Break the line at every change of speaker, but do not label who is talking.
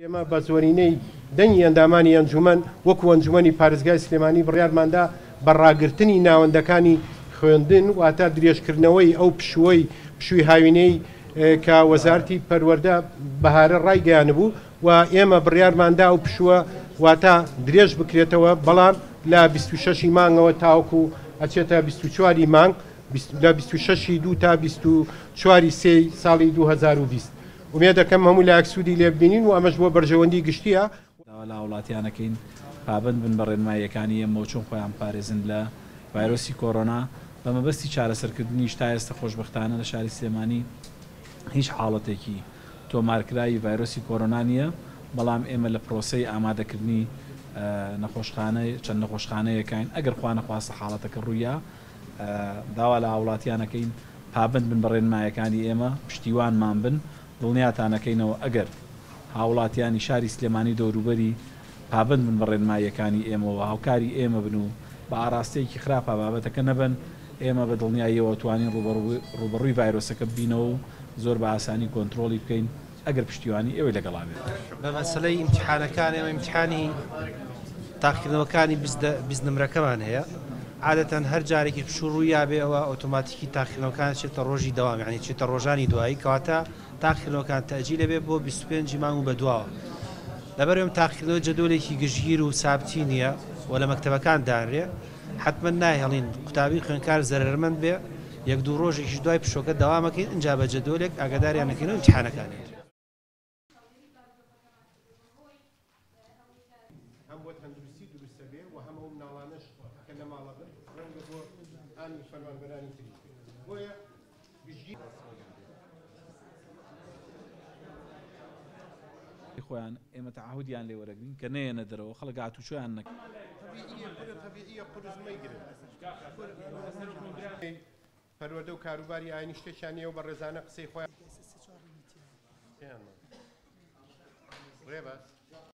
ئێمە بە زۆرینەی دەنگی ئەندامانی ئەنجومەن وەکو ئەنجومەنی پارێزگای سلێمانی بڕیارماندا بەڕاگررتنی ناوەندەکانی خوێندن واتە درێژکردنەوەی ئەو پشووی هاوینەی کە وەزارەتی پەروەردە بەهارە ڕایگەیانە بوو و ئێمە بڕیارماندا ئەو پشووە واتە درێژ بکرێتەوە بەڵام لە 26 مانگەوە تاوەکو ئەچێتە 24 مانگ لە 26 دوو تا 24 سێ ساڵی 2020. ومێ دەکەم هەموو لایەک سوودی لێ ببینین و ئەمەش بۆ بەرژەوەندی گشتیە
لە وڵاتیانەکەین پابند بن بە ڕێنماییەکانی ئێمە و چۆن خۆیان پارێزن لە ڤایرۆسی کۆڕۆنا بە مەبەستی چارەسەرکردنی تا ئێستا خۆشبەختانە لە شاری سلێمانی هیچ حاڵەتێکی تۆمارکرایی ڤایرۆسی کۆڕۆنا نییە، بەڵام ئێمە لە پرۆسەی ئامادەکردنی چەند نەخۆشخانەیەکین ئەگەر خوا نەخواستە حاڵەتەکە ڕوویە داوا لە هاوڵاتیانەکەین پابند بن بە ڕێنماییەکانی ئێمە پشتیوانمان بن دڵنیاتانەکەینەوە ئەگەر هاوڵاتیانی شاری سلێمانی دەوروبەری پابند بن بە ڕێنماییەکانی ئێمەوە هاوکاری ئێمە بن و بە ئاراستەیەکی خراپە بابەتەکە نەبن ئێمە بە دڵنیاییەوە توانین ڕوبەڕووی ڤایرۆسەکە ببینەوە و زۆر بە ئاسانی کۆنتترۆلی بکەین ئەگەر پشتیوانی ئێوەی لەگەڵا بێت.
بە مەسەلەی ئیمتیحانەکان ئێمە ئیمتیحانی تاقیکردنەوەکانی بیزنمرەکەمان هەیە عادەتەن هەر جارێکی پشوو ڕوویا بێ ئەوە ئۆتۆماتیکی تاقیکردنەوەکان چێتە ڕۆژی دەوام یعنی چێتە ڕۆژانی دوایی کەواتە تاقیکردنەوەکان تەجیل لەبێ بۆ 25 مانگ و بەدواوە لەبەرەوەم تاقیکردنەوە جەدۆلێکی گشتگیر و سابتی نییە و لە مەکتەبەکان دانرێ حتمما نایهێڵین قوتابی خوێندکار زەرمەند بێ یەک دوو ڕۆژێکی دوای پشۆکە دەوامەکەین اینجا بە جەدۆلێک ئاگاداریان نەکەینەوە ئیمتیحانەکانی
هەم بۆ تەندروستی دروستە بێ و هەموو مناڵانەش کە لە ماڵە بن ڕەنگە بۆ ئانی فەرمانبەرانی تری بۆیە
خۆیان ئێمە تەعهودیان لێ وەرەگرین کە نەیەنە دەرەوە خەڵک هاتوچۆیان نەکەن
پەروەردە و کاروباری ئاینی شتێکیان نیە و بە ڕێزانە قسەی خۆیان